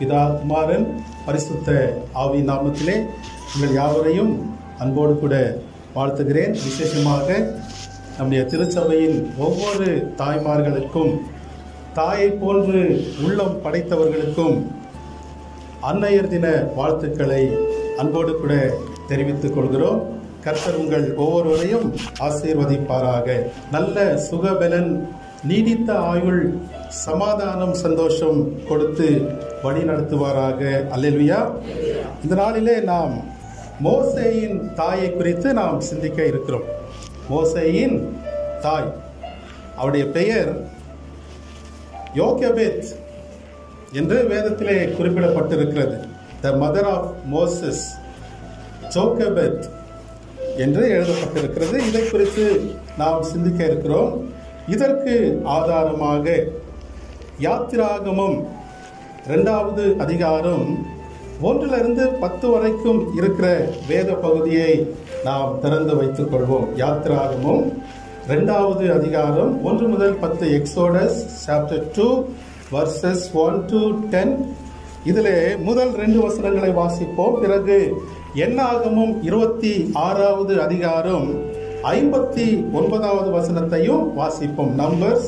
பிதா, குமாரன், பரிசுத்த ஆவி நாமத்திலே உங்கள் யாவரையும் அன்போடு கூட வாழ்த்துகிறேன். விசேஷமாக நம்முடைய திருச்சபையின் ஒவ்வொரு தாய்மார்களுக்கும், தாயை போன்று உள்ளம் படைத்தவர்களுக்கும் அன்னையர் தின வாழ்த்துக்களை அன்போடு கூட தெரிவித்துக் கொள்கிறோம். கர்த்தர் உங்கள் ஒவ்வொருவரையும் ஆசீர்வதிப்பாராக. நல்ல சுகபலன், நீடித்த ஆயுள், சமாதானம், சந்தோஷம் கொடுத்து வழி நடத்துவாராக. அல்லேலூயா. இந்த நாளிலே நாம் மோசேயின் தாயை குறித்து நாம் சிந்திக்க இருக்கிறோம். மோசேயின் தாய், அவருடைய பெயர் யோகேபேத் என்று வேதத்திலே குறிப்பிடப்பட்டிருக்கிறது. த மதர் ஆஃப் மோசஸ், ஜோகேபேத் என்று எழுதப்பட்டிருக்கிறது. இதை குறித்து நாம் சிந்திக்க இருக்கிறோம். இதற்கு ஆதாரமாக யாத்திராகமம் 2வது அதிகாரம் 1 to 10 வரைக்கும் இருக்கிற வேத பகுதியை நாம் திறந்து வைத்துக் கொள்வோம். யாத்திராகமம் 2வது அதிகாரம் 1 முதல் 10, எக்ஸோடஸ் சாப்டர் 2 verses 1 to 10. இதிலே முதல் 2 வசனங்களை வாசிப்போம். பிறகு என்னாகமம் 26வது அதிகாரம் 59வது வசனத்தையும் வாசிப்போம். Numbers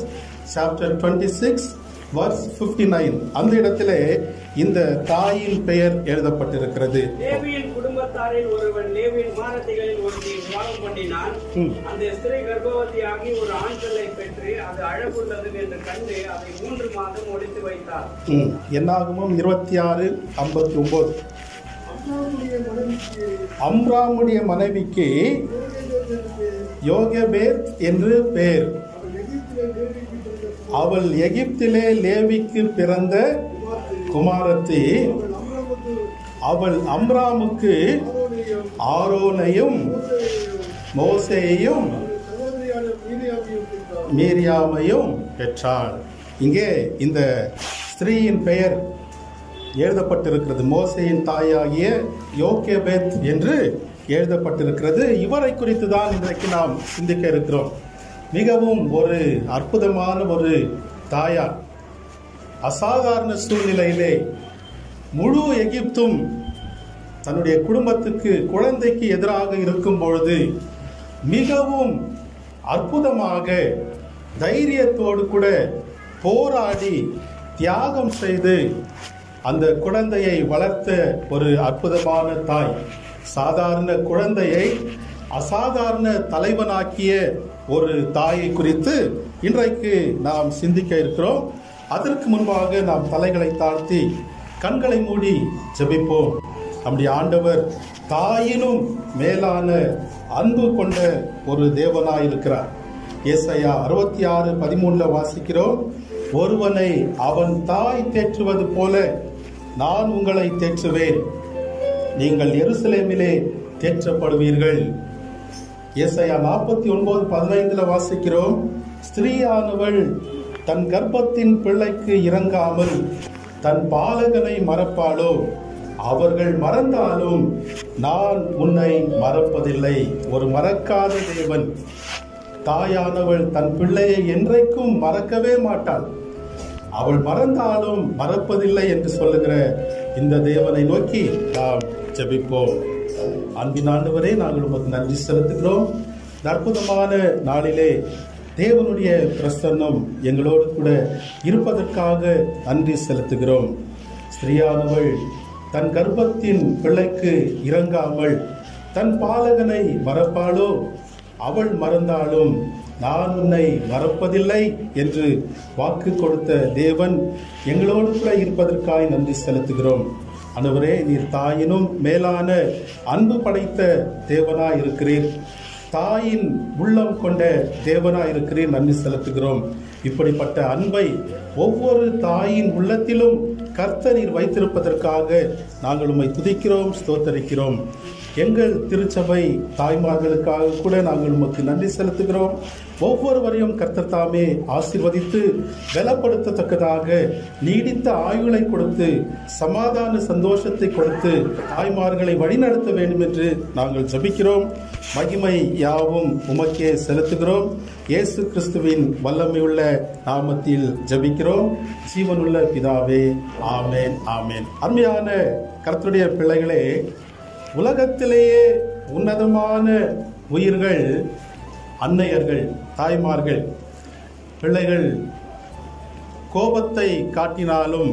chapter 26 verse 59. அந்த இடத்திலே இந்த தாயின் பெயர் எழுதப்பட்டிருக்கிறது. லேவியின் குடும்பத்தாரில் ஒருவன் லேவியின் வானதிகளில் ஒருத்தி விவாகம் பண்ணினான். அந்த ஸ்திரீ கர்ப்பவதியாகி ஒரு ஆண் பிள்ளை பெற்று அது அழகுள்ளது என்று கண்டு அதை 3 மாதம் ஒளித்து வைத்தார். என்னாகமம் 26:59. அம்ராமுடைய மனைவிக்கு யோகேபேத் என்று பெயர். அவள் எகிப்திலே லேவிக்கு பிறந்த குமாரத்தி. அவள் அம்ராமுக்கு ஆரோனையும் மோசேயையும் மீரியாமையும் பெற்றாள். இங்கே இந்த ஸ்திரீயின் பெயர் எழுதப்பட்டிருக்கிறது. மோசேயின் தாயாகிய யோகேபேத் என்று எழுதப்பட்டிருக்கிறது. இவரை குறித்து தான் இன்றைக்கு நாம் சிந்திக்க இருக்கிறோம். மிகவும் ஒரு அற்புதமான ஒரு தாயார். அசாதாரண சூழ்நிலையிலே முழு எகிப்தும் தன்னுடைய குடும்பத்துக்கு, குழந்தைக்கு எதிராக இருக்கும் பொழுது மிகவும் அற்புதமாக தைரியத்தோடு கூட போராடி தியாகம் செய்து அந்த குழந்தையை வளர்த்த ஒரு அற்புதமான தாய். சாதாரண குழந்தையை அசாதாரண தலைவனாக்கிய ஒரு தாயை குறித்து இன்றைக்கு நாம் சிந்திக்க இருக்கிறோம். அதற்கு முன்பாக நாம் தலைகளை தாழ்த்தி கண்களை மூடி ஜெபிப்போம். நம்முடைய ஆண்டவர் தாயினும் மேலான அன்பு கொண்ட ஒரு தேவனாய் இருக்கிறார். ஏசாயா 66:13 வாசிக்கிறோம். ஒருவனை அவன் தாய் தேற்றுவது போல நான் உங்களை தேற்றுவேன், நீங்கள் எருசலேமிலே தேற்றப்படுவீர்கள். ஏசாயா 49:15 வாசிக்கிறோம். ஸ்திரீயானவள் தன் கர்ப்பத்தின் பிள்ளைக்கு இறங்காமல் தன் பாலகனை மறப்பாளோ? அவர்கள் மறந்தாலும் நான் உன்னை மறப்பதில்லை. ஒரு மறக்காத தேவன். தாயானவள் தன் பிள்ளையை என்றைக்கும் மறக்கவே மாட்டாள். அவள் மறந்தாலும் மறப்பதில்லை என்று சொல்லுகிற இந்த தேவனை நோக்கி நாம் ஜெபிப்போம். அன்பின் ஆண்டவரே, நாங்கள் உமக்கு நன்றி செலுத்துகிறோம். அற்புதமான நாளிலே தேவனுடைய பிரசன்னம் எங்களோடு கூட இருப்பதற்காக நன்றி செலுத்துகிறோம். ஸ்திரீயானவள் தன் கர்ப்பத்தின் பிள்ளைக்கு இறங்காமல் தன் பாலகனை மறப்பாளோ? அவள் மறந்தாலும் நான் உன்னை மறப்பதில்லை என்று வாக்கு கொடுத்த தேவன் எங்களோடு கூட இருப்பதற்காக நன்றி செலுத்துகிறோம். ஆண்டவரே, நீர் தாயினும் மேலான அன்பு படைத்த தேவனாய் இருக்கிறீர். தாயின் உள்ளம் கொண்ட தேவனாய் இருக்கிறீர். நன்றி செலுத்துகிறோம். இப்படிப்பட்ட அன்பை ஒவ்வொரு தாயின் உள்ளத்திலும் கர்த்தர் நீர் வைத்திருப்பதற்காக நாங்கள் உம்மை துதிக்கிறோம், ஸ்தோத்தரிக்கிறோம். எங்கள் திருச்சபை தாய்மார்களுக்காக கூட நாங்கள் உமக்கு நன்றி செலுத்துகிறோம். ஒவ்வொருவரையும் கர்த்தர் தாமே ஆசீர்வதித்து பலப்படுத்தத்தக்கதாக நீடித்த ஆயுளை கொடுத்து சமாதான சந்தோஷத்தை கொடுத்து தாய்மார்களை வழிநடத்த வேண்டும் என்று நாங்கள் ஜெபிக்கிறோம். மகிமை யாவும் உமக்கே செலுத்துகிறோம். இயேசு கிறிஸ்துவின் வல்லமையுள்ள நாமத்தில் ஜெபிக்கிறோம் ஜீவனுள்ள பிதாவே, ஆமேன் ஆமேன். அருமையான கர்த்தருடைய பிள்ளைகளே, உலகத்திலேயே உன்னதமான உயிர்கள் அன்னையர்கள், தாய்மார்கள். பிள்ளைகள் கோபத்தை காட்டினாலும்,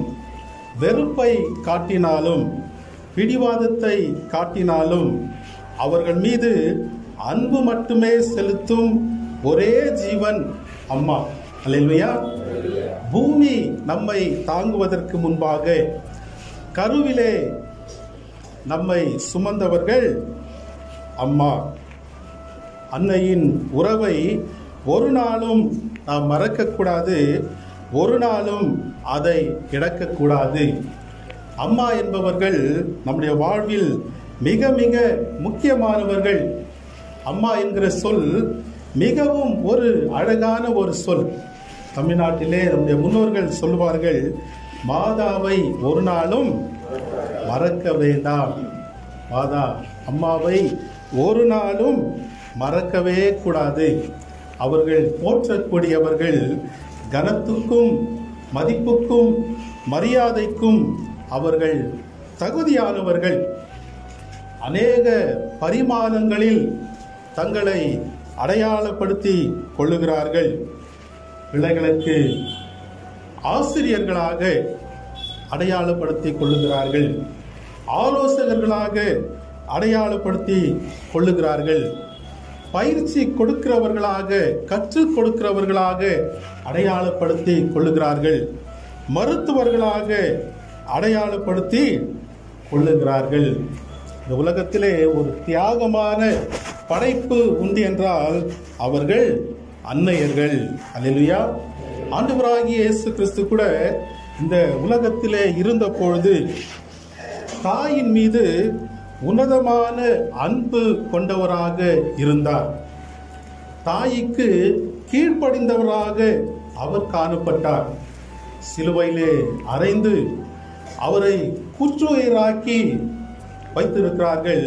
வெறுப்பை காட்டினாலும், பிடிவாதத்தை காட்டினாலும் அவர்கள் மீது அன்பு மட்டுமே செலுத்தும் ஒரே ஜீவன் அம்மா. அல்லேலூயா. பூமி நம்மை தாங்குவதற்கு முன்பாக கருவிலே நம்மை சுமந்தவர்கள் அம்மா. அன்னையின் உறவை ஒரு நாளும் நாம் மறக்கக்கூடாது, ஒரு நாளும் அதை இழக்கக்கூடாது. அம்மா என்பவர்கள் நம்முடைய வாழ்வில் மிக மிக முக்கியமானவர்கள். அம்மா என்கிற சொல் மிகவும் ஒரு அழகான ஒரு சொல். தமிழ்நாட்டிலே நம்முடைய முன்னோர்கள் சொல்வார்கள், மாதாவை ஒரு நாளும் மறக்க வேண்டாம். மாதா அம்மாவை ஒரு நாளும் மறக்கவே கூடாது. அவர்கள் போற்றக்கூடியவர்கள், கனத்துக்கும் மதிப்புக்கும் மரியாதைக்கும் அவர்கள் தகுதியானவர்கள். அநேக பரிமாணங்களில் தங்களை அடையாளப்படுத்தி கொள்ளுகிறார்கள். பிள்ளைகளுக்கு ஆசிரியர்களாக அடையாளப்படுத்தி கொள்ளுகிறார்கள், ஆலோசகர்களாக அடையாளப்படுத்தி கொள்ளுகிறார்கள், பயிற்சி கொடுக்கிறவர்களாக, கற்றுக் கொடுக்கிறவர்களாக அடையாளப்படுத்தி கொள்ளுகிறார்கள், மருத்துவர்களாக அடையாளப்படுத்தி கொள்ளுகிறார்கள். இந்த உலகத்திலே ஒரு தியாகமான படைப்பு உண்டு என்றால் அவர்கள் அன்னையர்கள். அல்லேலூயா. ஆண்டவராகிய இயேசு கிறிஸ்து கூட இந்த உலகத்திலே இருந்த பொழுது தாயின் மீது உன்னதமான அன்பு கொண்டவராக இருந்தார். தாய்க்கு கீழ்ப்படிந்தவராக அவர் காணப்பட்டார். சிலுவையிலே அறைந்து அவரை குற்றுயிராக்கி வைத்திருக்கிறார்கள்.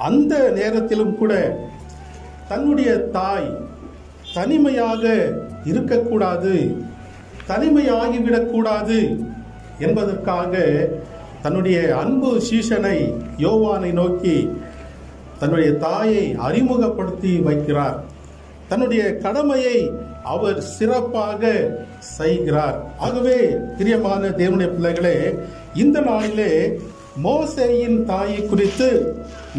அந்த நேரத்திலும் கூட தன்னுடைய தாய் தனிமையாக இருக்கக்கூடாது, தனிமையாகிவிடக்கூடாது என்பதற்காக தன்னுடைய அன்பு சீஷனை யோவானை நோக்கி தன்னுடைய தாயை அறிமுகப்படுத்தி வைக்கிறார். தன்னுடைய கடமையை அவர் சிறப்பாக செய்கிறார். ஆகவே பிரியமான தேவனுடைய பிள்ளைகளே, இந்த நாளிலே மோசேயின் தாயை குறித்து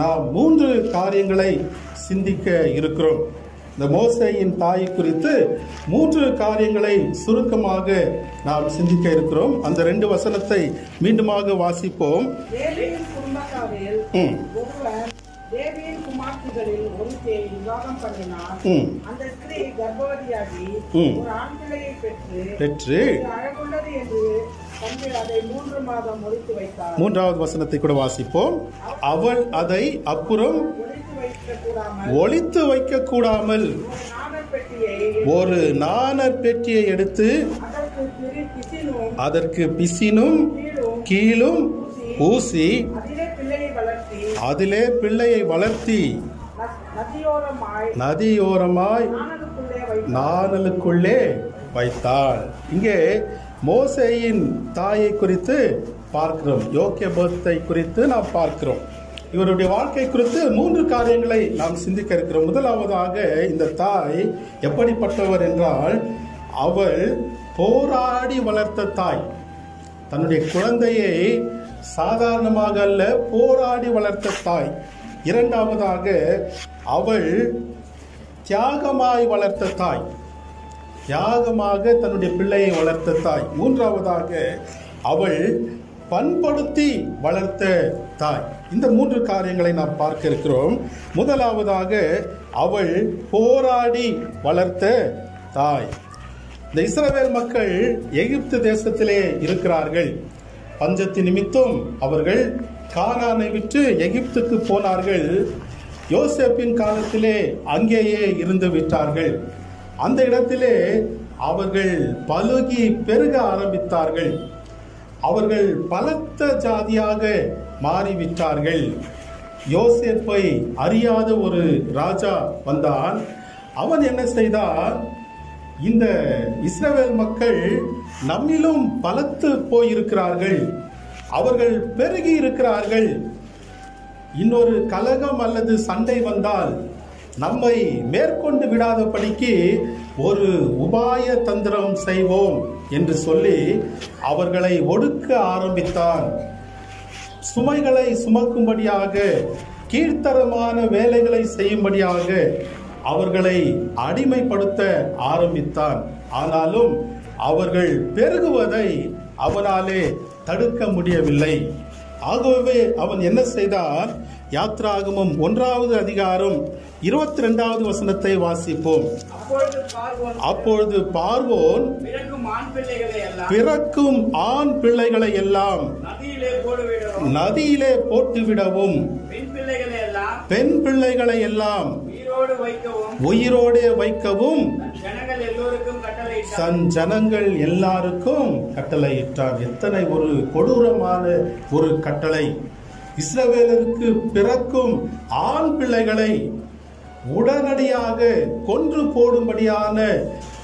நாம் 3 காரியங்களை சிந்திக்க இருக்கிறோம். இந்த மோசேயின் தாயை குறித்து 3 காரியங்களை சுருக்கமாக நாம் சிந்திக்க இருக்கிறோம். அந்த 2 வசனத்தை மீண்டுமாக வாசிப்போம். தேவியின் குடும்பத்தாரில் ஒருவர் தேவியின் குமார்த்திகளில் ஒருத்தியை விவாகம் பண்ணினார். அந்த ஸ்திரீ கர்ப்பவதியாகி ஒரு ஆண் பிள்ளையை பெற்று அழகுள்ளது என்று கண்டு அதை 3 மாதம் ஒளித்து வைத்தார். 3வது வசனத்தை கூட வாசிப்போம். அவள் அதை அப்புறம் ஒளித்து வைக்க கூடாமல் ஒரு நாணற் பெட்டியை எடுத்து அதற்கு பிசினும் கீழும் பூசி அதிலே பிள்ளையை வளர்த்தி நதியோரமாய் நாணலுக்குள்ளே வைத்தாள். இங்கே மோசேயின் தாயை குறித்து பார்க்கிறோம், யோகேபத்தை குறித்து நாம் பார்க்கிறோம். இவருடைய வாழ்க்கை குறித்து 3 காரியங்களை நாம் சிந்திக்க இருக்கிறோம். முதலாவதாக இந்த தாய் எப்படிப்பட்டவர் என்றால், அவள் போராடி வளர்த்த தாய். தன்னுடைய குழந்தையை சாதாரணமாக அல்ல, போராடி வளர்த்த தாய். இரண்டாவதாக அவள் தியாகமாய் வளர்த்த தாய், தியாகமாக தன்னுடைய பிள்ளையை வளர்த்த தாய். மூன்றாவதாக அவள் பண்படுத்தி வளர்த்த தாய். இந்த 3 காரியங்களை நாம் பார்க்க இருக்கிறோம். முதலாவதாக அவள் போராடி வளர்த்த தாய். இந்த இஸ்ரவேல் மக்கள் எகிப்து தேசத்திலே இருக்கிறார்கள். பஞ்சத்தின் நிமித்தம் அவர்கள் கானானை விட்டு எகிப்துக்கு போனார்கள். யோசேப்பின் காலத்திலே அங்கேயே இருந்து விட்டார்கள். அந்த இடத்திலே அவர்கள் பலுகி பெருக ஆரம்பித்தார்கள். அவர்கள் பலத்த ஜாதியாக மாறிவிட்டார்கள். யோசேப்பை அறியாத ஒரு ராஜா வந்தான். அவன் என்ன செய்தான்? இந்த இஸ்ரவேல் மக்கள் நம்மிலும் பலத்து போயிருக்கிறார்கள், அவர்கள் பெருகி இருக்கிறார்கள். இன்னொரு கலகம் அல்லது சண்டை வந்தால் நம்மை மேற்கொண்டு விடாதபடிக்கு ஒரு உபாய தந்திரம் செய்வோம் என்று சொல்லி அவர்களை ஒடுக்க ஆரம்பித்தான். சுமைகளை சுமக்கும்படியாக, கீழ்த்தரமான வேலைகளை செய்யும்படியாக அவர்களை அடிமைப்படுத்த ஆரம்பித்தான். ஆனாலும் அவர்கள் பெருகுவதை அவனாலே தடுக்க முடியவில்லை. ஆகவே அவன் என்ன செய்தான்? யாத்ராகமம் 1வது அதிகாரம் 22வது வசனத்தை வாசிப்போம். அப்பொழுது பார்வோன் பிறக்கும் ஆண் பிள்ளைகளை எல்லாம் நதியிலே போட்டுவிடவும், பெண் பிள்ளைகளை எல்லாம் உயிரோடு வைக்கவும் தன் ஜனங்கள் எல்லாருக்கும் கட்டளையிட்டார். எத்தனை ஒரு கொடூரமான ஒரு கட்டளை! இஸ்ரவேலருக்கு பிறக்கும் ஆண் பிள்ளைகளை உடனடியாக கொன்று போடும்படியான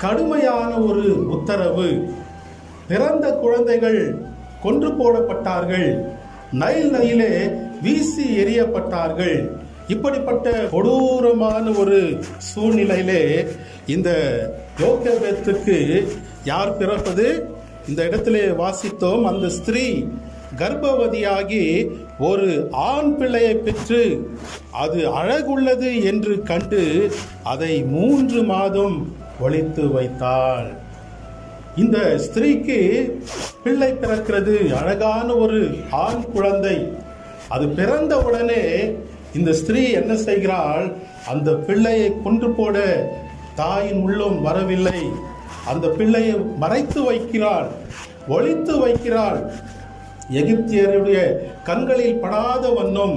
கடுமையான ஒரு உத்தரவு. பிறந்த குழந்தைகள் கொன்று போடப்பட்டார்கள், நைல் நதியிலே வீசி எறியப்பட்டார்கள். இப்படிப்பட்ட கொடூரமான ஒரு சூழ்நிலையிலே இந்த யோகேபேத்துக்கு யார் பிறப்பது? இந்த இடத்திலே வாசித்தோம். அந்த ஸ்திரீ கர்ப்பவதியாகி ஒரு ஆண் பிள்ளையை பெற்று அது அழகுள்ளது என்று கண்டு அதை 3 மாதம் ஒளித்து வைத்தாள். இந்த ஸ்திரீக்கு பிள்ளை பிறக்கிறது, அழகான ஒரு ஆண் குழந்தை. அது பிறந்த உடனே இந்த ஸ்திரீ என்ன செய்கிறாள்? அந்த பிள்ளையை கொன்று போட தாயின் உள்ளம் வரவில்லை. அந்த பிள்ளையை மறைத்து வைக்கிறாள், ஒளித்து வைக்கிறாள். எகிப்தியருடைய கண்களில் படாத வண்ணம்,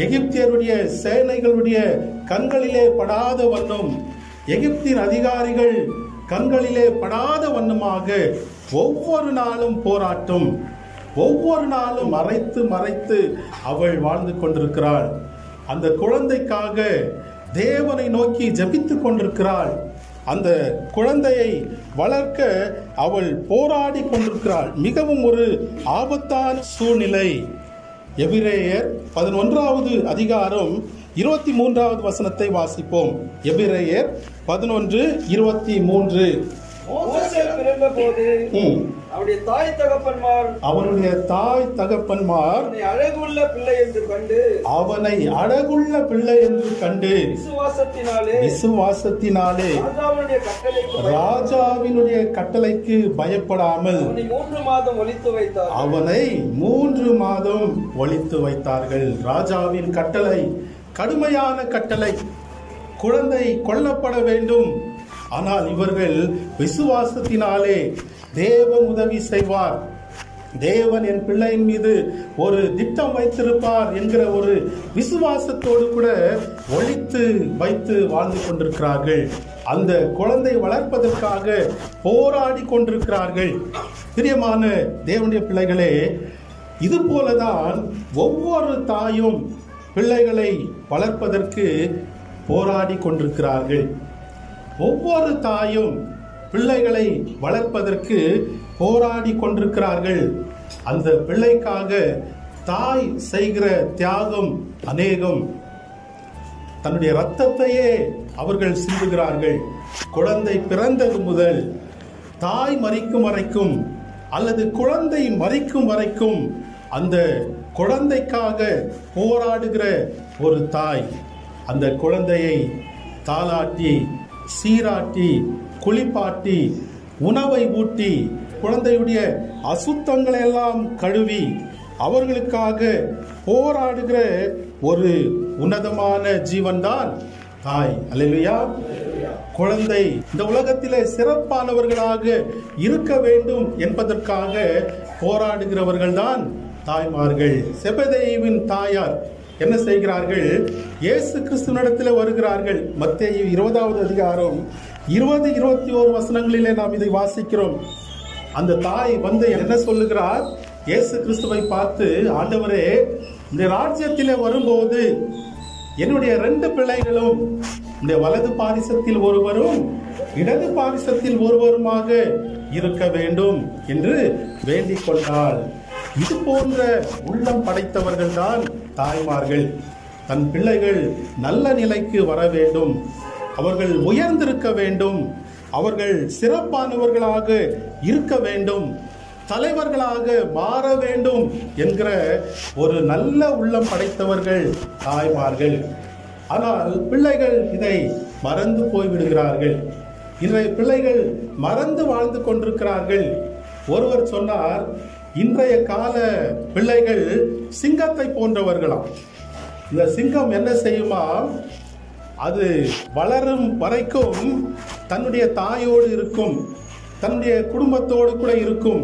எகிப்தியருடைய சேனைகளுடைய கண்களிலே படாத வண்ணம், எகிப்தின் அதிகாரிகள் கண்களிலே படாத வண்ணமாக ஒவ்வொரு நாளும் போராட்டம், ஒவ்வொரு நாளும் மறைத்து மறைத்து அவள் வாழ்ந்து கொண்டிருக்கிறாள். அந்த குழந்தைக்காக தேவனை நோக்கி ஜெபித்துக் கொண்டிருக்கிறாள். அந்த குழந்தையை வளர்க்க அவள் போராடி கொண்டிருக்கிறாள். மிகவும் ஒரு ஆபத்தான சூழ்நிலை. எபிரேயர் 11வது அதிகாரம் 23வது வசனத்தை வாசிப்போம். எபிரேயர் 11:23. அவனுடைய தாய் தகப்பன்மார் அழகுள்ள பிள்ளை என்று கண்டு அவனை அழகுள்ள பிள்ளை என்று கண்டு விசுவாசத்தினாலே ராஜாவினுடைய கட்டளைக்கு பயப்படாமல் அவனை 3 மாதம் ஒளித்து வைத்தார்கள். ராஜாவின் கட்டளை கடுமையான கட்டளை. குழந்தை கொல்லப்பட வேண்டும். ஆனால் இவர்கள் விசுவாசத்தினாலே தேவன் உதவி செய்வார், தேவன் என் பிள்ளையின் மீது ஒரு திட்டம் வைத்திருப்பார் என்கிற ஒரு விசுவாசத்தோடு கூட ஒளித்து வைத்து வாழ்ந்து கொண்டிருக்கிறார்கள். அந்த குழந்தை வளர்ப்பதற்காக போராடி கொண்டிருக்கிறார்கள். பிரியமான தேவனுடைய பிள்ளைகளே, இது போலதான் ஒவ்வொரு தாயும் பிள்ளைகளை வளர்ப்பதற்கு போராடி கொண்டிருக்கிறார்கள். ஒவ்வொரு தாயும் பிள்ளைகளை வளர்ப்பதற்கு போராடி கொண்டிருக்கிறார்கள். அந்த பிள்ளைக்காக தாய் செய்கிற தியாகம் அநேகம். தன்னுடைய இரத்தத்தையே அவர்கள் சிந்துகிறார்கள். குழந்தை பிறந்தது முதல் தாய் மரிக்கும் வரைக்கும் அல்லது குழந்தை மரிக்கும் வரைக்கும் அந்த குழந்தைக்காக போராடுகிற ஒரு தாய் அந்த குழந்தையை தாலாட்டி, சீராட்டி, குளிப்பாட்டி, உணவை ஊட்டி, குழந்தையுடைய அசுத்தங்களை எல்லாம் கழுவி அவர்களுக்காக போராடுகிற ஒரு உன்னதமான ஜீவன்தான் தாய். அல்லேலூயா. குழந்தை இந்த உலகத்திலே சிறப்பானவர்களாக இருக்க வேண்டும் என்பதற்காக போராடுகிறவர்கள் தான் தாய்மார்கள். செபதேயுவின் தாயார் என்ன செய்கிறார்கள்? இயேசு கிறிஸ்துவினிடத்தில் வருகிறார்கள். மத்தேயு 20வது அதிகாரம் 20-21 வசனங்களிலே நாம் இதை வாசிக்கிறோம். அந்த தாய் வந்து என்ன சொல்லுகிறார்? இயேசு கிறிஸ்துவை பார்த்து, ஆண்டவரே, இந்த ராஜ்யத்திலே வரும்போது என்னுடைய 2 பிள்ளைகளும் இந்த வலது பாரிசத்தில் ஒருவரும் இடது பாரிசத்தில் ஒருவருமாக இருக்க வேண்டும் என்று வேண்டிக் கொண்டாள். இது போன்ற உள்ளம் படைத்தவர்கள் தான் தாய்மார்கள். தன் பிள்ளைகள் நல்ல நிலைக்கு வர வேண்டும், அவர்கள் உயர்ந்திருக்க வேண்டும், அவர்கள் சிறப்பானவர்களாக இருக்க வேண்டும், தலைவர்களாக மாற வேண்டும் என்கிற ஒரு நல்ல உள்ளம் படைத்தவர்கள் தாய்மார்கள். ஆனால் பிள்ளைகள் இதை மறந்து போய்விடுகிறார்கள். இன்றைய பிள்ளைகள் மறந்து வாழ்ந்து கொண்டிருக்கிறார்கள். ஒருவர் சொன்னார், இன்றைய கால பிள்ளைகள் சிங்கத்தை போன்றவர்களாம். இந்த சிங்கம் என்ன செய்யுமா? அது வளரும் வரைக்கும் தன்னுடைய தாயோடு இருக்கும், தன்னுடைய குடும்பத்தோடு கூட இருக்கும்,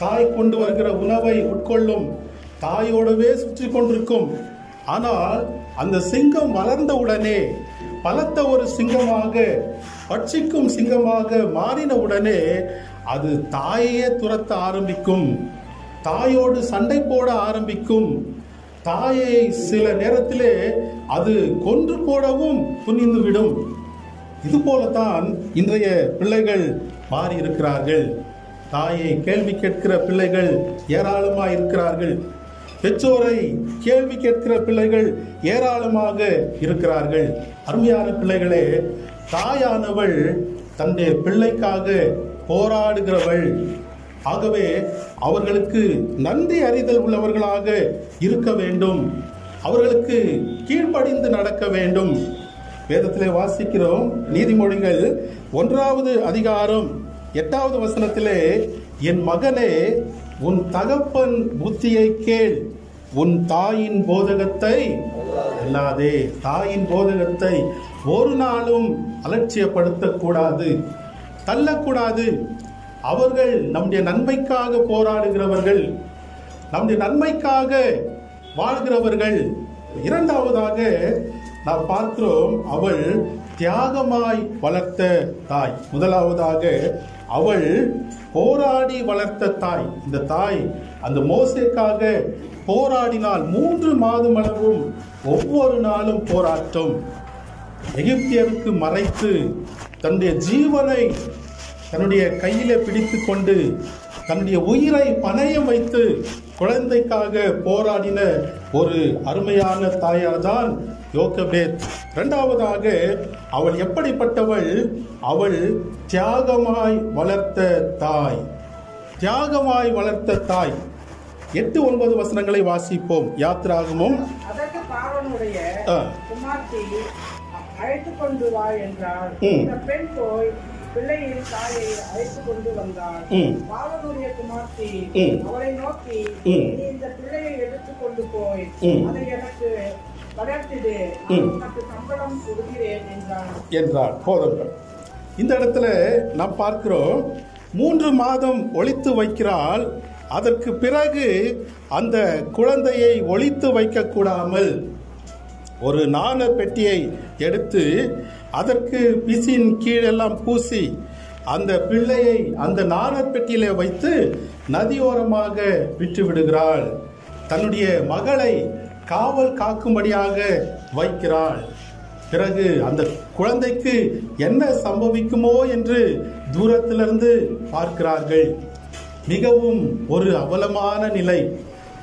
தாய் கொண்டு வருகிற உணவை உட்கொள்ளும், தாயோடவே சுற்றி கொண்டிருக்கும். ஆனால் அந்த சிங்கம் வளர்ந்த உடனே பலத்த ஒரு சிங்கமாக, பட்சிக்கும் சிங்கமாக மாறின உடனே அது தாயையே துரத்த ஆரம்பிக்கும், தாயோடு சண்டை போட ஆரம்பிக்கும், தாயை சில நேரத்திலே அது கொன்று போடவும் துணிந்து விடும். இது போலத்தான் இன்றைய பிள்ளைகள் மாறி இருக்கிறார்கள். தாயை கேள்வி கேட்கிற பிள்ளைகள் ஏராளமாக இருக்கிறார்கள். பெற்றோரை கேள்வி கேட்கிற பிள்ளைகள் ஏராளமாக இருக்கிறார்கள். அருமையான பிள்ளைகளே, தாயானவள் தன்னுடைய பிள்ளைக்காக போராடுகிறவள். ஆகவே அவர்களுக்கு நன்றி அறிதல் உள்ளவர்களாக இருக்க வேண்டும், அவர்களுக்கு கீழ்ப்படிந்து நடக்க வேண்டும். வேதத்திலே வாசிக்கிறோம், நீதிமொழிகள் 1வது அதிகாரம் 8வது வசனத்திலே, என் மகனே, உன் தகப்பன் புத்தியை கேள், உன் தாயின் போதகத்தை அல்லாதே. தாயின் போதகத்தை ஒரு நாளும் அலட்சியப்படுத்தக்கூடாது, தள்ளக்கூடாது. அவர்கள் நம்முடைய நன்மைக்காக போராடுகிறவர்கள், நம்முடைய நன்மைக்காக வாழ்கிறவர்கள். இரண்டாவதாக நாம் பார்க்கிறோம், அவள் தியாகமாய் வளர்த்த தாய். முதலாவதாக அவள் போராடி வளர்த்த தாய். இந்த தாய் அந்த மோசேக்காக போராடினால் 3 மாதம் அளவும் ஒவ்வொரு நாளும் போராட்டம். எகிப்தியருக்கு மறைத்து தன்னுடைய ஜீவனை தன்னுடைய கையிலே பிடித்து கொண்டு தன்னுடைய உயிரை பணயம் வைத்து குழந்தைக்காக போராடின ஒரு அருமையான தாயார் தான் யோகபேத். இரண்டாவதாக அவள் எப்படிப்பட்டவள்? அவள் தியாகமாய் வளர்த்த தாய். தியாகமாய் வளர்த்த தாய். 8-9 வசனங்களை வாசிப்போம். யாத்திராகமும். அதற்கு பார்வோனுடைய குமார்த்தி அழைத்து கொண்டு வா என்றார். பெண் போய் பிள்ளையின் தாயை அழைத்து கொண்டு வந்தார். பார்வோனுடைய குமார்த்தி அவளை நோக்கி, இந்த பிள்ளையை எடுத்துக் கொண்டு போய் அதை எனக்கு வளர்த்திடு, உனக்கு சம்பளம் கொடுக்கிறேன் என்றார். போதங்கள். இந்த இடத்துல நாம் பார்க்கிறோம், 3 மாதம் ஒளித்து வைக்கிறாள். அதற்கு பிறகு அந்த குழந்தையை ஒளித்து வைக்க கூடாமல் ஒரு நாண பெட்டியை எடுத்து அதற்கு பிசின் கீழெல்லாம் பூசி அந்த பிள்ளையை அந்த நாண பெட்டியிலே வைத்து நதியோரமாக விட்டு விடுகிறாள். தன்னுடைய மகளை காவல் காக்கும்படியாக வைக்கிறாள். பிறகு அந்த குழந்தைக்கு என்ன சம்பவிக்குமோ என்று தூரத்திலிருந்து பார்க்கிறார்கள். மிகவும் ஒரு அவலமான நிலை,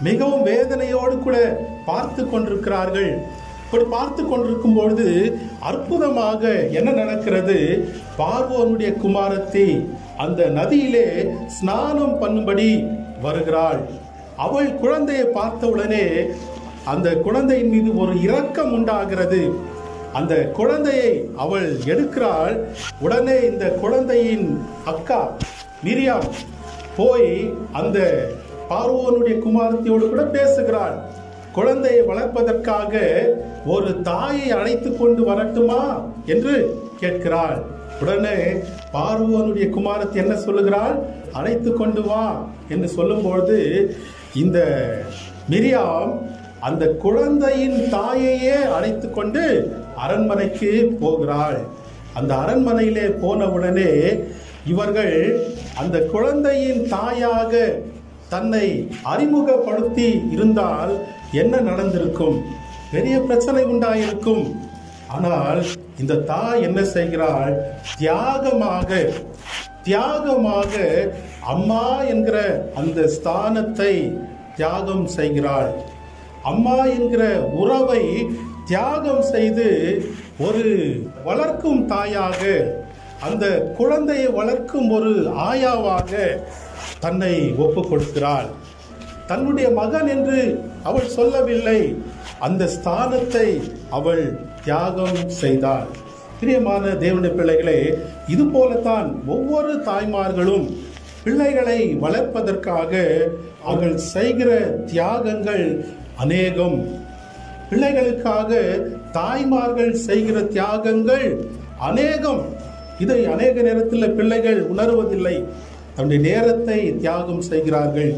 மிகவும் வேதனையோடு கூட பார்த்து கொண்டிருக்கிறார்கள். இப்படி பார்த்து கொண்டிருக்கும் பொழுது அற்புதமாக என்ன நடக்கிறது? பார்வோனுடைய குமாரத்தி அந்த நதியிலே ஸ்நானம் பண்ணும்படி வருகிறாள். அவள் குழந்தையை பார்த்தவுடனே அந்த குழந்தையின் மீது ஒரு இரக்கம் உண்டாகிறது. அந்த குழந்தையை அவள் எடுக்கிறாள். உடனே இந்த குழந்தையின் அக்கா மிரியாம் போய் அந்த பார்வோனுடைய குமாரத்தியோடு கூட பேசுகிறாள். குழந்தையை வளர்ப்பதற்காக ஒரு தாயை அழைத்து கொண்டு வரட்டுமா என்று கேட்கிறாள். உடனே பார்வோனுடைய குமாரத்தி என்ன சொல்லுகிறாள்? அழைத்து கொண்டு வா என்று சொல்லும்பொழுது இந்த மிரியாம் அந்த குழந்தையின் தாயையே அழைத்து கொண்டு அரண்மனைக்கு போகிறாள். அந்த அரண்மனையிலே போனவுடனே இவர்கள் அந்த குழந்தையின் தாயாக தன்னை அறிமுகப்படுத்தி இருந்தால் என்ன நடந்திருக்கும்? பெரிய பிரச்சனை உண்டாயிருக்கும். ஆனால் இந்த தாய் என்ன செய்கிறாள்? தியாகமாக அம்மா என்கிற அந்த ஸ்தானத்தை தியாகம் செய்கிறாள். அம்மா என்கிற உறவை தியாகம் செய்து ஒரு வளர்க்கும் தாயாக, அந்த குழந்தையை வளர்க்கும் ஒரு ஆயாவாக தன்னை ஒப்பு கொடுக்கிறாள். தன்னுடைய மகன் என்று அவள் சொல்லவில்லை, அந்த ஸ்தானத்தை அவள் தியாகம் செய்தாள். பிரியமான தேவனுடைய பிள்ளைகளே, இது போலத்தான் ஒவ்வொரு தாய்மார்களும் பிள்ளைகளை வளர்ப்பதற்காக அவர்கள் செய்கிற தியாகங்கள் அநேகம். பிள்ளைகளுக்காக தாய்மார்கள் செய்கிற தியாகங்கள் அநேகம். இதை அநேக நேரத்தில் பிள்ளைகள் உணர்வதில்லை. தன்னுடைய நேரத்தை தியாகம் செய்கிறார்கள்,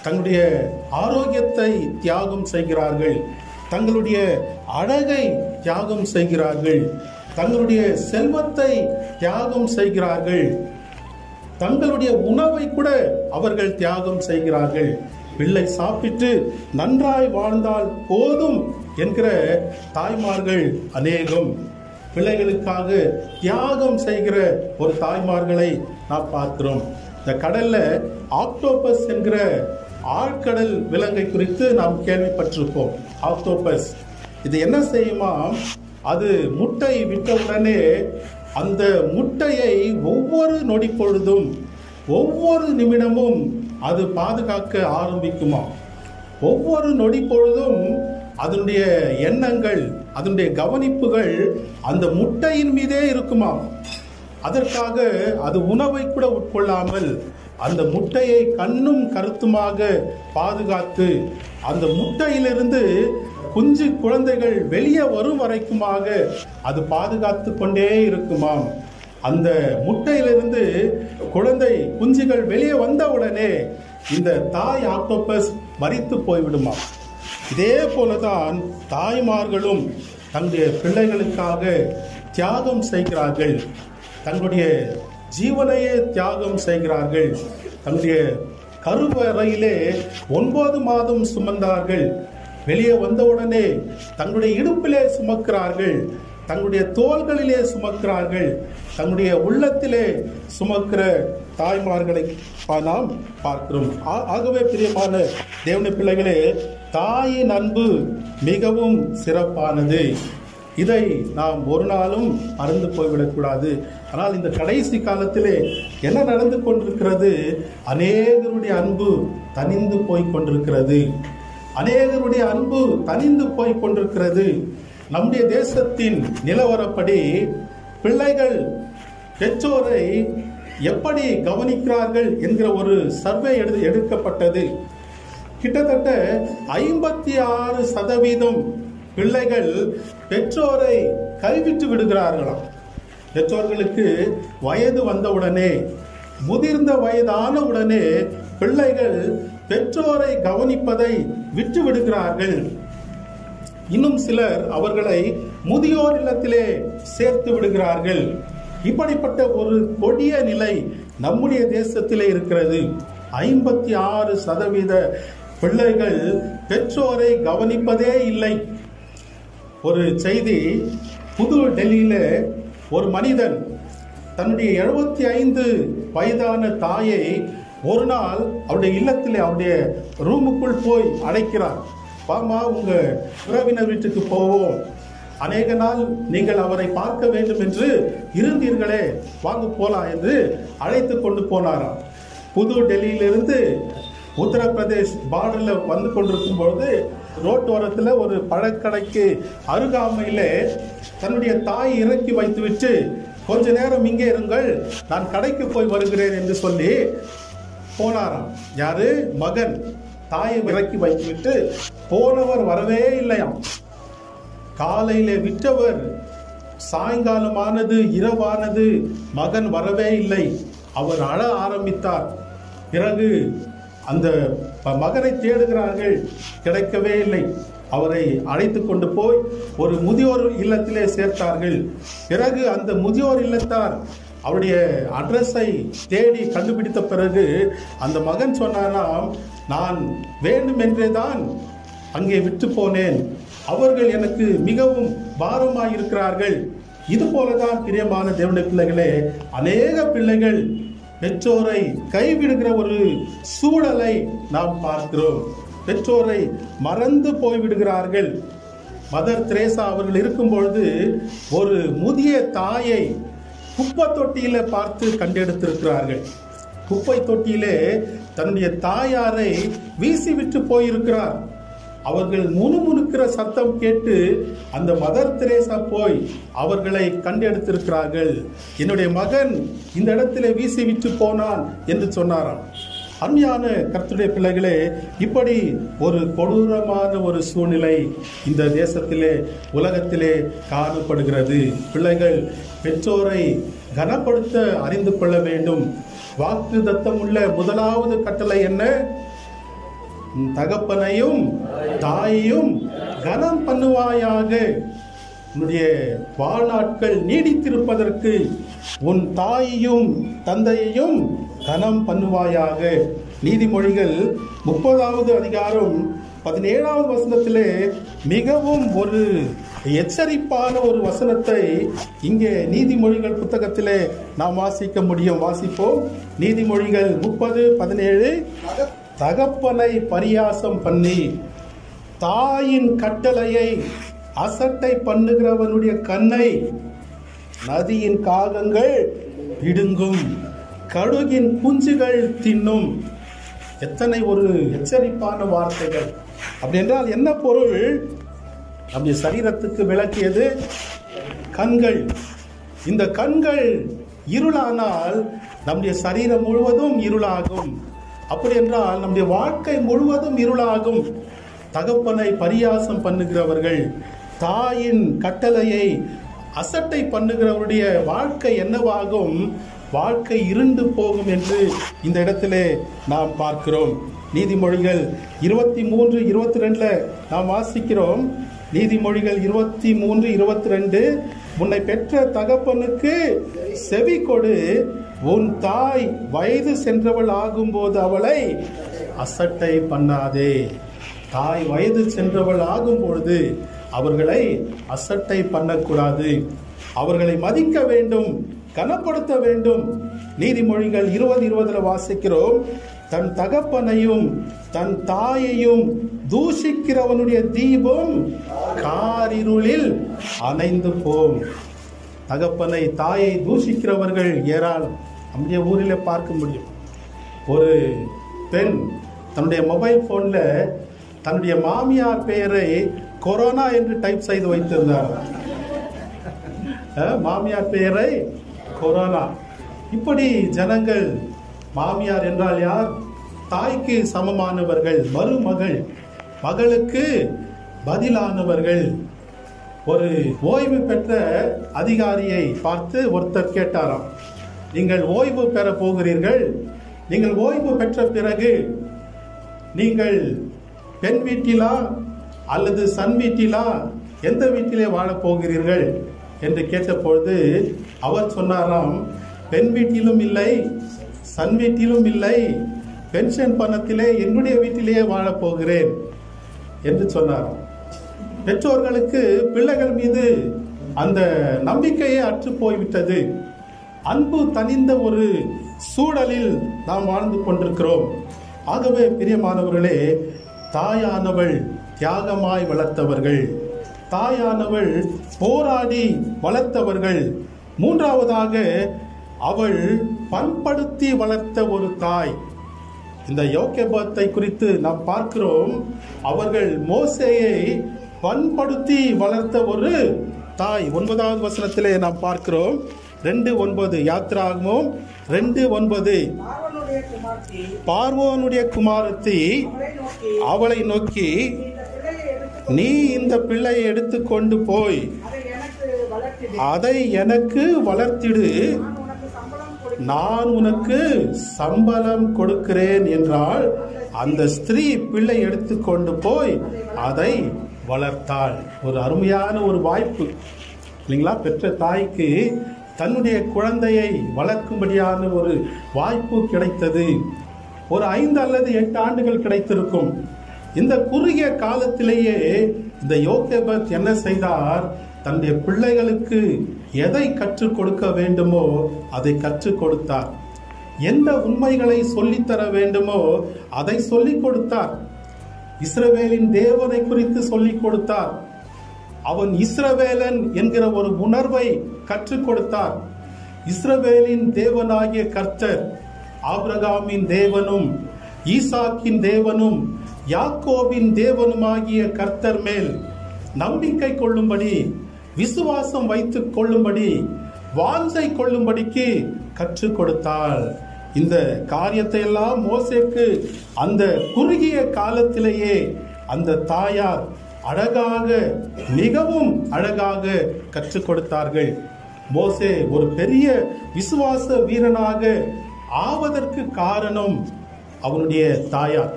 தங்களுடைய ஆரோக்கியத்தை தியாகம் செய்கிறார்கள், தங்களுடைய அழகை தியாகம் செய்கிறார்கள், தங்களுடைய செல்வத்தை தியாகம் செய்கிறார்கள், தங்களுடைய உணவை கூட அவர்கள் தியாகம் செய்கிறார்கள். பிள்ளை சாப்பிட்டு நன்றாய் வாழ்ந்தால் போதும் என்கிற தாய்மார்கள் அநேகம். பிள்ளைகளுக்காக தியாகம் செய்கிற ஒரு தாய்மார்களை நாம் பார்க்கிறோம். இந்த கடல்ல ஆக்டோபஸ் என்கிற ஆழ்கடல் விலங்கை குறித்து நாம் கேள்விப்பட்டிருப்போம். ஆக்டோபஸ் இது என்ன செய்யுமா? அது முட்டை விட்டவுடனே அந்த முட்டையை ஒவ்வொரு நொடி பொழுதும் ஒவ்வொரு நிமிடமும் அது பாதுகாக்க ஆரம்பிக்குமா. ஒவ்வொரு நொடி பொழுதும் அதனுடைய எண்ணங்கள், அதனுடைய கவனிப்புகள் அந்த முட்டையின் மீதே இருக்குமா. அதற்காக அது உணவை கூட உட்கொள்ளாமல் அந்த முட்டையை கண்ணும் கருத்துமாக பாதுகாத்து அந்த முட்டையிலிருந்து குஞ்சு குழந்தைகள் வெளியே வரும் வரைக்குமாக அது பாதுகாத்து கொண்டே இருக்குமாம். அந்த முட்டையிலிருந்து குழந்தை குஞ்சுகள் வெளியே வந்தவுடனே இந்த தாய் ஆக்டோபஸ் மரித்து போய்விடுமா. இதே போலதான் தாய்மார்களும் தங்களுடைய பிள்ளைகளுக்காக தியாகம் செய்கிறார்கள், தங்களுடைய ஜீவனையே தியாகம் செய்கிறார்கள். தங்களுடைய கருவறையிலே 9 மாதம் சுமந்தார்கள், வெளியே வந்தவுடனே தங்களுடைய இடுப்பிலே சுமக்கிறார்கள், தங்களுடைய தோள்களிலே சுமக்கிறார்கள், தங்களுடைய உள்ளத்திலே சுமக்கிற தாய்மார்களை நாம் பார்க்கிறோம். ஆகவே பிரியமான தேவனுடைய பிள்ளைகளே, தாயின் அன்பு மிகவும் சிறப்பானது. இதை நாம் ஒரு நாளும் மறந்து போய்விடக்கூடாது. ஆனால் இந்த கடைசி காலத்திலே என்ன நடந்து கொண்டிருக்கிறது? அநேகருடைய அன்பு தனிந்து போய் கொண்டிருக்கிறது. அநேகருடைய அன்பு தனிந்து போய் கொண்டிருக்கிறது. நம்முடைய தேசத்தின் நிலவரப்படி பிள்ளைகள் பெற்றோரை எப்படி கவனிக்கிறார்கள் என்கிற ஒரு சர்வே எடுக்கப்பட்டது. கிட்டத்தட்ட 56% பிள்ளைகள் பெற்றோரை கைவிட்டு விடுகிறார்களாம். பெற்றோர்களுக்கு வயது வந்தவுடனே, முதிர்ந்த வயதான உடனே பிள்ளைகள் பெற்றோரை கவனிப்பதை விட்டு விடுகிறார்கள். இன்னும் சிலர் அவர்களை முதியோர் இல்லத்திலே சேர்த்து விடுகிறார்கள். இப்படிப்பட்ட ஒரு கொடிய நிலை நம்முடைய தேசத்திலே இருக்கிறது. 56% பிள்ளைகள் பெற்றோரை கவனிப்பதே இல்லை. ஒரு செய்தி, புது டெல்லியில ஒரு மனிதன் தன்னுடைய 75 வயதான தாயை ஒரு நாள் அவருடைய இல்லத்திலே அவருடைய ரூமுக்குள் போய் அடைக்கிறார். வாமா, உங்க உறவினர் வீட்டுக்கு போவோம், அநேக நாள் நீங்கள் அவரை பார்க்க வேண்டும் என்று இருந்தீர்களே, வாங்க போலாம் என்று அழைத்து கொண்டு போனாராம். புது டெல்லியிலிருந்து உத்தரப்பிரதேஷ் பார்டர்ல வந்து கொண்டிருக்கும் பொழுது ரோட்டோரத்தில் ஒரு பழக்கடைக்கு அருகாமையிலே தன்னுடைய தாய் இறக்கி வைத்துவிட்டு, கொஞ்ச நேரம் இங்கே இருங்கள், நான் கடைக்கு போய் வருகிறேன் என்று சொல்லி போனாராம். யாரு? மகன். தாயை இறக்கி வைத்துவிட்டு போனவர் வரவே இல்லையாம். காலையிலே விட்டவர் சாயங்காலமானது, இரவானது, மகன் வரவே இல்லை. அவர் அழ ஆரம்பித்தார். பிறகு அந்த மகனை தேடுகிறார்கள், கிடைக்கவே இல்லை. அவரை அழைத்து கொண்டு போய் ஒரு முதியோர் இல்லத்திலே சேர்த்தார்கள். பிறகு அந்த முதியோர் இல்லத்தார் அவருடைய அட்ரஸை தேடி கண்டுபிடித்த பிறகு அந்த மகன் சொன்னாராம், நான் வேண்டுமென்றே தான் அங்கே விட்டு போனேன், அவர்கள் எனக்கு மிகவும் பாரமாக இருக்கிறார்கள். இது போலதான் பிரியமான தேவனுடைய பிள்ளைகளே, அநேக பிள்ளைகள் பெற்றோரை கைவிடுகிற ஒரு சூழலை நாம் பார்க்கிறோம். பெற்றோரை மறந்து போய்விடுகிறார்கள். மதர் தெரேசா அவர்கள் இருக்கும் பொழுது ஒரு முதிய தாயை குப்பை தொட்டியில பார்த்து கண்டெடுத்திருக்கிறார்கள். குப்பை தொட்டியிலே தன்னுடைய தாயாரை வீசிவிட்டு போயிருக்கிறார். அவர்கள் முணுமுணுக்கிற சத்தம் கேட்டு அந்த மதர் தெரேசா போய் அவர்களை கண்டெடுத்திருக்கிறார்கள். என்னுடைய மகன் இந்த இடத்திலே வீசிவிட்டு போனான் என்று சொன்னாராம். அருமையான கர்த்தருடைய பிள்ளைகளே, இப்படி ஒரு கொடூரமான ஒரு சூழ்நிலை இந்த தேசத்திலே, உலகத்திலே காணப்படுகிறது. பிள்ளைகள் பெற்றோரை கனப்படுத்த அறிந்து கொள்ள வேண்டும். வாக்கு தத்தம் உள்ள முதலாவது கட்டளை என்ன? தகப்பனையும் தாயையும் கனம் பண்ணுவாயாக. உன்னுடைய வாழ்நாட்கள் நீடித்திருப்பதற்கு உன் தாயையும் தந்தையையும் கனம் பண்ணுவாயாக. நீதிமொழிகள் 30வது அதிகாரம் 17வது வசனத்திலே மிகவும் ஒரு எச்சரிப்பான ஒரு வசனத்தை இங்கே நீதிமொழிகள் புத்தகத்திலே நாம் வாசிக்க முடியும். வாசிப்போம். நீதிமொழிகள் 30:17. தகப்பனை பரியாசம் பண்ணி தாயின் கட்டளையை அசட்டை பண்ணுகிறவனுடைய கண்ணை நதியின் காகங்கள் பிடுங்கும், கடுகின் குஞ்சுகள் தின்னும். எத்தனை ஒரு எச்சரிப்பான வார்த்தைகள்! அப்படி என்றால் என்ன பொருள்? நம்முடைய சரீரத்துக்கு விளக்கியது கண்கள். இந்த கண்கள் இருளானால் நம்முடைய சரீரம் முழுவதும் இருளாகும். அப்படி என்றால் நம்முடைய வாழ்க்கை முழுவதும் இருளாகும். தகப்பனை பரியாசம் பண்ணுகிறவர்கள், தாயின் கட்டளையை அசட்டை பண்ணுகிறவருடைய வாழ்க்கை என்னவாகும்? வாழ்க்கை இருண்டு போகும் என்று இந்த இடத்திலே நாம் பார்க்கிறோம். நீதிமொழிகள் 23:22 நாம் வாசிக்கிறோம். நீதிமொழிகள் 23:22. உன்னை பெற்ற தகப்பனுக்கு செவி கொடு, உன் தாய் வயது சென்றவள் ஆகும்போது அவளை அசட்டை பண்ணாதே. தாய் வயது சென்றவள் ஆகும் பொழுது அவர்களை அசட்டை பண்ணக்கூடாது. அவர்களை மதிக்க வேண்டும், கனப்படுத்த வேண்டும். நீதிமொழிகள் 20:20 வாசிக்கிறோம். தன் தகப்பனையும் தன் தாயையும் தூஷிக்கிறவனுடைய தீபம் காரிருளில் அணைந்து போம். தகப்பனை தாயை தூஷிக்கிறவர்கள் ஏராளம். நம்முடைய ஊரில் பார்க்க முடியும். ஒரு பெண் தன்னுடைய மொபைல் போன்ல தன்னுடைய மாமியார் பெயரை கொரோனா என்று டைப் செய்து வைத்திருந்தார். மாமியார் பெயரை கொரோனா. இப்படி ஜனங்கள், மாமியார் என்றால் யார்? தாய்க்கு சமமானவர்கள், மருமகள், மகளுக்கு பதிலானவர்கள். ஒரு ஓய்வு பெற்ற அதிகாரியை பார்த்து ஒருத்தர் கேட்டாராம், நீங்கள் ஓய்வு பெற போகிறீர்கள், நீங்கள் ஓய்வு பெற்ற பிறகு நீங்கள் பெண் வீட்டிலா அல்லது சன் வீட்டிலா, எந்த வீட்டிலே வாழப் போகிறீர்கள் என்று கேட்டபொழுது அவர் சொன்னாராம், பெண் வீட்டிலும் இல்லை, சன் வீட்டிலும் இல்லை, பென்ஷன் பணத்திலே என்னுடைய வீட்டிலேயே வாழப் போகிறேன் என்று சொன்னாராம். பெற்றோர்களுக்கு பிள்ளைகள் மீது அந்த நம்பிக்கையே அற்று போய்விட்டது. அன்பு தனிந்த ஒரு சூழலில் நாம் வாழ்ந்து கொண்டிருக்கிறோம். ஆகவே பிரியமானவர்களே, தாயானவள் தியாகமாய் வளர்த்தவர்கள், தாயானவள் போராடி வளர்த்தவர்கள். மூன்றாவதாக அவள் பண்படுத்தி வளர்த்த ஒரு தாய். இந்த யோகேபத்தை குறித்து நாம் பார்க்கிறோம். அவர்கள் மோசேயை பண்படுத்தி வளர்த்த ஒரு தாய். 9வது வசனத்திலே நாம் பார்க்கிறோம். 2:9 யாத்திராகமம் 2:9. பார்வோனுடைய குமாரத்தி அவளை நோக்கி, நீ இந்த பிள்ளையை எடுத்துக்கொண்டு போய் அதை எனக்கு வளர்த்திடு, நான் உனக்கு சம்பளம் கொடுக்கிறேன் என்றால் அந்த ஸ்திரீ பிள்ளை எடுத்துக்கொண்டு போய் அதை வளர்த்தாள். ஒரு அருமையான ஒரு வாய்ப்பு இல்லைங்களா? பெற்ற தாய்க்கு தன்னுடைய குழந்தையை வளர்க்கும்படியான ஒரு வாய்ப்பு கிடைத்தது. ஒரு 5 அல்லது 8 ஆண்டுகள் கிடைத்திருக்கும். இந்த குறுகிய காலத்திலேயே இந்த யோகேபத் என்ன செய்தார்? தன்னுடைய பிள்ளைகளுக்கு எதை கற்றுக் கொடுக்க வேண்டுமோ அதை கற்றுக் கொடுத்தார். எந்த உண்மைகளை சொல்லித்தர வேண்டுமோ அதை சொல்லிக் கொடுத்தார். இஸ்ரவேலின் தேவனை குறித்து சொல்லிக் கொடுத்தார். அவன் இஸ்ரவேலன் என்கிற ஒரு உணர்வை கற்றுக் கொடுத்தார். இஸ்ரவேலின் தேவனாகிய கர்த்தர் ஆபிரகாமின் தேவனும் ஈசாக்கின் தேவனும் யாக்கோபின் தேவனுமாகிய கர்த்தர் மேல் நம்பிக்கை கொள்ளும்படி, விசுவாசம் வைத்துக் கொள்ளும்படி, வாஞ்சை கொள்ளும்படிக்கு கற்றுக் கொடுத்தாள். இந்த காரியத்தை எல்லாம் மோசேக்கு அந்த குறுகிய காலத்திலேயே அந்த தாயார் அழகாக, மிகவும் அழகாக கற்றுக் கொடுத்தார்கள். மோசே ஒரு பெரிய விசுவாச வீரனாக ஆவதற்கு காரணம் அவனுடைய தாயார்.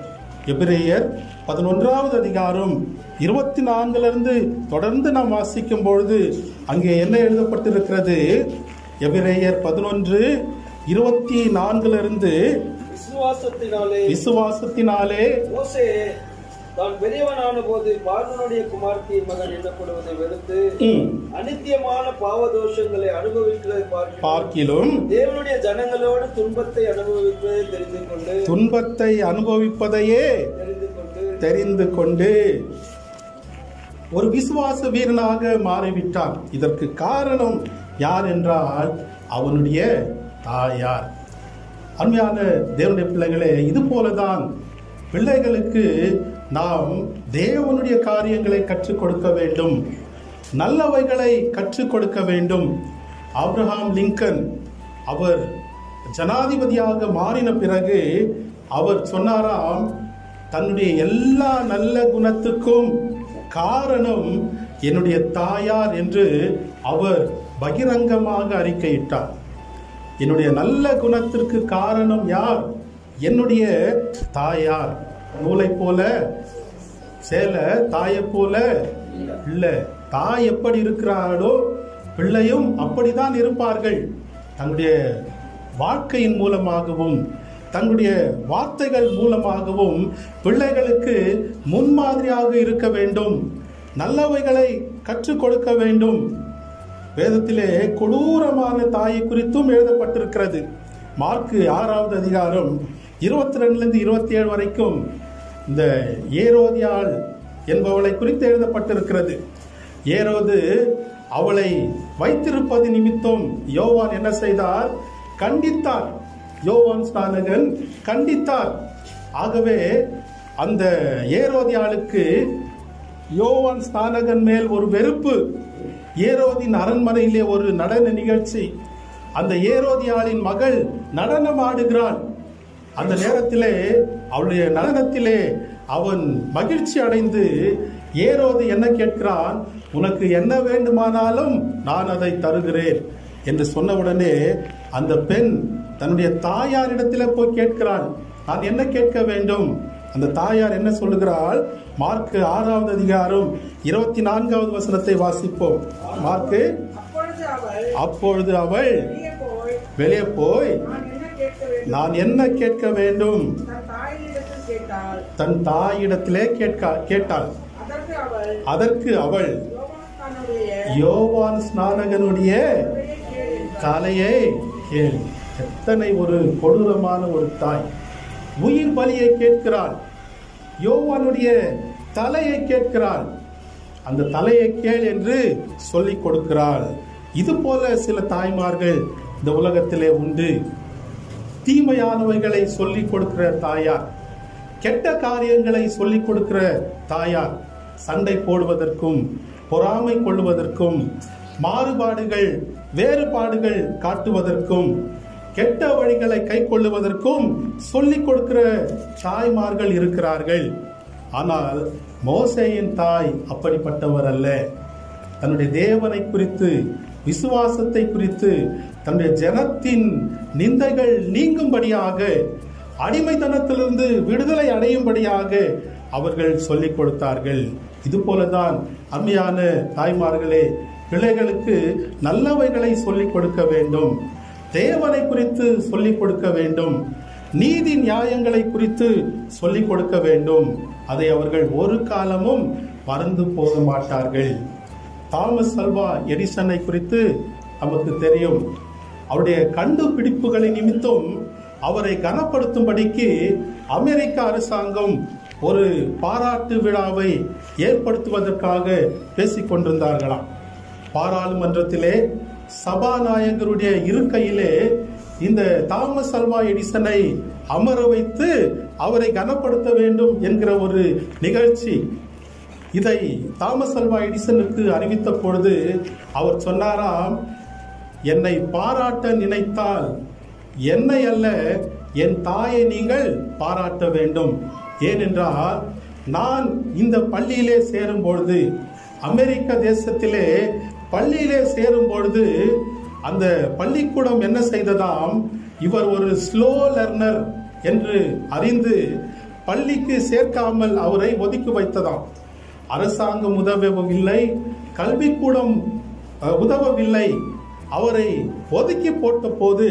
எபிரேயர் 11வது அதிகாரம் 24 தொடர்ந்து நாம் வாசிக்கும் பொழுது அங்கே என்ன எழுதப்பட்டிருக்கிறது? எபிரேயர் 11:24 விசுவாசத்தினாலே மோசே தான் பெரியவனான போது பார்வோனுடைய குமாரத்தின் மகன் எண்ணப்படுவதை வெறுத்து அநித்தியமான பாவதோஷங்களை அனுபவிக்கிறதை பார்க்கிலும் தேவனுடைய ஜனங்களோடு துன்பத்தை அனுபவிப்பதையே தெரிந்து கொண்டு ஒரு விசுவாச வீரனாக மாறிவிட்டான். இதற்கு காரணம் யார் என்றால் அவனுடைய தாயார். அருமையான தேவனுடைய பிள்ளைகளே, இது போலதான் பிள்ளைகளுக்கு நாம் தேவனுடைய காரியங்களை கற்றுக் கொடுக்க வேண்டும், நல்லவைகளை கற்றுக் கொடுக்க வேண்டும். ஆபிரகாம் லிங்கன் அவர் ஜனாதிபதியாக மாறின பிறகு அவர் சொன்னாராம், தன்னுடைய எல்லா நல்ல குணத்துக்கும் காரணம் என்னுடைய தாயார் என்று அவர் பகிரங்கமாக அறிக்கையிட்டார். என்னுடைய நல்ல குணத்திற்கு காரணம் யார்? என்னுடைய தாயார். நூலை போல சேலை தாயை போல இல்ல. தாய் எப்படி இருக்கிறார்களோ பிள்ளையும் அப்படிதான் இருப்பார்கள். தங்களுடைய வாழ்க்கையின் மூலமாகவும் தங்களுடைய வார்த்தைகள் மூலமாகவும் பிள்ளைகளுக்கு முன்மாதிரியாக இருக்க வேண்டும், நல்லவைகளை கற்றுக் கொடுக்க வேண்டும். வேதத்திலே கொடூரமான தாயை குறித்தும் எழுதப்பட்டிருக்கிறது. மார்க்கு 6வது அதிகாரம் 22 27 வரைக்கும் இந்த ஏரோதியாள் என்பவளை குறித்து எழுதப்பட்டிருக்கிறது. ஏரோது அவளை வைத்திருப்பது நிமித்தம் யோவான் என்ன செய்தார்? கண்டித்தார். யோவான் ஸ்நானகன் கண்டித்தார். ஆகவே அந்த ஏரோதியாளுக்கு யோவான் ஸ்நானகன் மேல் ஒரு வெறுப்பு. ஏரோதின் அரண்மனையிலே ஒரு நடன நிகழ்ச்சி. அந்த ஏரோதியாளின் மகள் நடனம் ஆடுகிறாள். அந்த நேரத்திலே அவளுடைய நடனத்திலே அவன் மகிழ்ச்சி அடைந்து ஏரோது என்ன கேட்கிறான்? உனக்கு என்ன வேண்டுமானாலும் நான் அதை தருகிறேன் என்று சொன்னவுடனே அந்த பெண் தன்னுடைய தாயாரிடத்திலே போய் கேட்கிறாள், நான் என்ன கேட்க வேண்டும்? அந்த தாயார் என்ன சொல்லுகிறாள்? மார்க்கு 6வது அதிகாரம் 24வது வசனத்தை வாசிப்போம். மார்க்கு, அப்பொழுது அவள் வெளியே போய் நான் என்ன கேட்க வேண்டும்? தன் தாயிடத்திலே கேட்டாள். அதற்கு அவள் யோவான் ஸ்நானகனுடைய கலையை கேள். எத்தனை ஒரு கொடூரமான ஒரு தாய்! உயிர் பலியை கேட்கிறாள், யோவானுடைய தலையை கேட்கிறாள். அந்த தலையை கேள் என்று சொல்லிக் கொடுக்கிறாள். இது போல சில தாய்மார்கள் இந்த உலகத்திலே உண்டு. தீமையானவைகளை சொல்லிக் கொடுக்கிற தாயார், கெட்ட காரியங்களை சொல்லிக் கொடுக்கிற தாயார், சண்டை போடுவதற்கும் பொறாமை கொள்வதற்கும் மாறுபாடுகள் வேறுபாடுகள் காட்டுவதற்கும் கெட்ட வழிகளை கை கொள்ளுவதற்கும் சொல்லிக் கொடுக்கிற தாய்மார்கள் இருக்கிறார்கள். ஆனால் மோசேயின் தாய் அப்படிப்பட்டவர் அல்ல. தன்னுடைய தேவனை குறித்து, விசுவாசத்தை குறித்து, தன்னுடைய ஜனத்தின் நிந்தைகள் நீங்கும்படியாக, அடிமைத்தனத்திலிருந்து விடுதலை அடையும்படியாக அவர்கள் சொல்லிக் கொடுத்தார்கள். இது போலதான் அருமையான தாய்மார்களே, பிள்ளைகளுக்கு நல்லவைகளை சொல்லிக் கொடுக்க வேண்டும், தேவனை குறித்து சொல்லிக் கொடுக்க வேண்டும், நீதி நியாயங்களை குறித்து சொல்லிக் கொடுக்க வேண்டும். அதை அவர்கள் ஒரு காலமும் மறந்து போக மாட்டார்கள். தாமஸ் அல்வா எடிசனை குறித்து நமக்கு தெரியும். அவருடைய கண்டுபிடிப்புகளின் நிமித்தம் அவரை கனப்படுத்தும்படிக்கு அமெரிக்க அரசாங்கம் ஒரு பாராட்டு விழாவை ஏற்படுத்துவதற்காக பேசிக் கொண்டிருந்தார்களாம். பாராளுமன்றத்திலே சபாநாயகருடைய இருக்கையிலே இந்த தாமஸ் அல்வா எடிசனை அமர வைத்து அவரை கனப்படுத்த வேண்டும் என்கிற ஒரு நிகழ்ச்சி. இதை தாமஸ் அல்வா எடிசனுக்கு அறிவித்த பொழுது அவர் சொன்னாராம், என்னை பாராட்ட நினைத்தால் என்னை அல்ல, என் தாயை நீங்கள் பாராட்ட வேண்டும். ஏனென்றால் நான் இந்த பள்ளியிலே சேரும் பொழுது, அமெரிக்க தேசத்திலே பள்ளியிலே சேரும் பொழுது அந்த பள்ளிக்கூடம் என்ன செய்ததாம், இவர் ஒரு ஸ்லோ லர்னர் என்று அறிந்து பள்ளிக்கு சேர்க்காமல் அவரை ஒதுக்கி வைத்ததாம். அரசாங்கம் உதவவில்லை, கல்விக்கூடம் உதவவில்லை. அவரை ஒதுக்கி போட்ட போது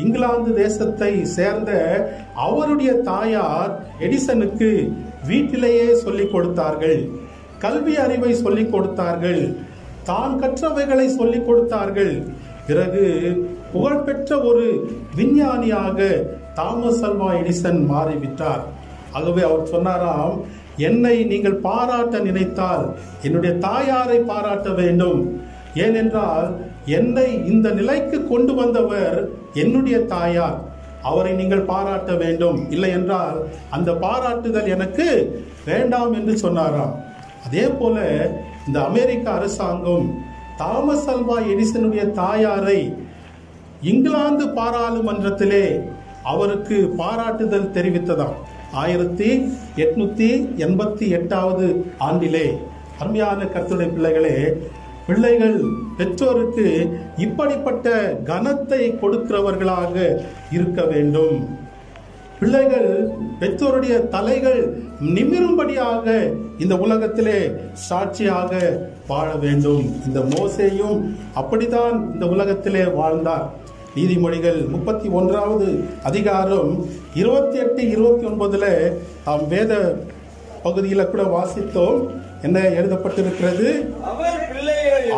இங்கிலாந்து தேசத்தை சேர்ந்த அவருடைய தாயார் எடிசனுக்கு வீட்டிலேயே சொல்லிக் கொடுத்தார்கள், கல்வி அறிவை சொல்லிக் கொடுத்தார்கள், தான் கற்றவைகளை சொல்லிக் கொடுத்தார்கள். பிறகு புகழ்பெற்ற ஒரு விஞ்ஞானியாக தாமஸ் அல்வா எடிசன் மாறிவிட்டார். ஆகவே அவர் சொன்னாராம், என்னை நீங்கள் பாராட்ட நினைத்தால் என்னுடைய தாயாரை பாராட்ட வேண்டும். ஏனென்றால் என்னை இந்த நிலைக்கு கொண்டு வந்தவர் என்னுடைய தாயார், அவரை நீங்கள் பாராட்ட வேண்டும். இல்லை என்றால் அந்த பாராட்டுதல் எனக்கு வேண்டாம் என்று சொன்னாராம். அதே போல இந்த அமெரிக்க அரசாங்கம் தாமஸ் அல்வா எடிசனுடைய தாயாரை இங்கிலாந்து பாராளுமன்றத்திலே அவருக்கு பாராட்டுதல் தெரிவித்ததாம். 1888 ஆண்டிலே. அருமையான கர்த்தருடைய பிள்ளைகளே, பிள்ளைகள் பெற்றோருக்கு இப்படிப்பட்ட கனத்தை கொடுக்கிறவர்களாக இருக்க வேண்டும். பிள்ளைகள் பெற்றோருடைய தலைகள் நிமிரும்படியாக இந்த உலகத்திலே சாட்சியாக வாழ வேண்டும். இந்த மோசேயும் அப்படித்தான் இந்த உலகத்திலே வாழ்ந்தார். நீதிமொழிகள் 31 அதிகாரம் 28, 29 நாம் வேத பகுதியில கூட வாசித்தோம். என்ன எழுதப்பட்டிருக்கிறது?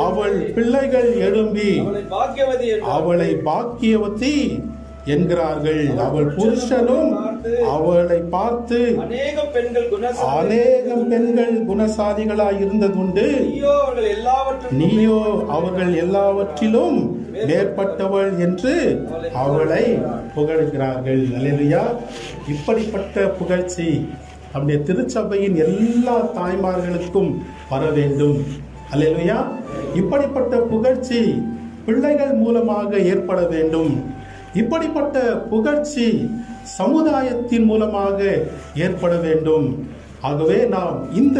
அவள் பிள்ளைகள் எழும்பி அவளை பாக்கியவதி என்கிறார்கள். அவள் புருஷனும் அவளை பார்த்து அநேகம் பெண்கள் குணசாலிகளாய் இருந்ததுண்டு, நீயோ அவர்கள் எல்லாவற்றிலும் மேற்பட்டவள் என்று அவளை புகழ்கிறார்கள். அல்லேலூயா. இப்படிப்பட்ட புகழ்ச்சி நம்முடைய திருச்சபையின் எல்லா தாய்மார்களுக்கும் வர வேண்டும். அல்லேலூயா. இப்படிப்பட்ட புகழ்ச்சி பிள்ளைகள் மூலமாக ஏற்பட வேண்டும். இப்படிப்பட்ட புகழ்ச்சி சமுதாயத்தின் மூலமாக ஏற்பட வேண்டும். ஆகவே நாம் இந்த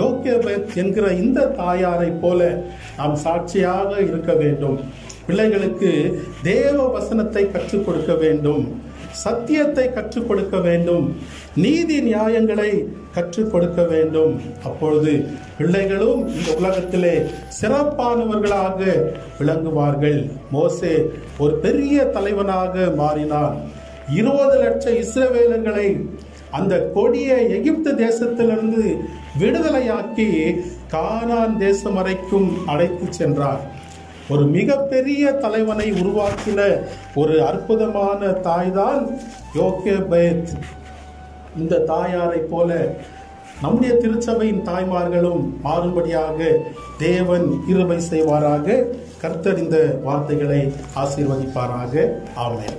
யோகேபேத் என்கிற இந்த தாயாரை போல நாம் சாட்சியாக இருக்க வேண்டும். பிள்ளைகளுக்கு தேவ வசனத்தை கற்றுக் கொடுக்க வேண்டும், சத்தியத்தை கற்றுக் கொடுக்க வேண்டும், நீதி நியாயங்களை கற்றுக் கொடுக்க வேண்டும். அப்பொழுது பிள்ளைகளும் இந்த உலகத்திலே சிறப்பானவர்களாக விளங்குவார்கள். மோசே ஒரு பெரிய தலைவனாக மாறினார். 20 லட்சம் இஸ்ரவேலர்களை அந்த கொடிய எகிப்து தேசத்திலிருந்து விடுதலையாக்கி கானான் தேசம் வரைக்கும் அழைத்து சென்றார். ஒரு மிகப்பெரிய தலைவனை உருவாக்கின ஒரு அற்புதமான தாய்தான் யோகேபேத். இந்த தாயாரை போல நம்முடைய திருச்சபையின் தாய்மார்களும் மாறும்படியாக தேவன் கிருபை செய்வாராக. கர்த்தர் இந்த வார்த்தைகளை ஆசீர்வதிப்பாராக. ஆமென்.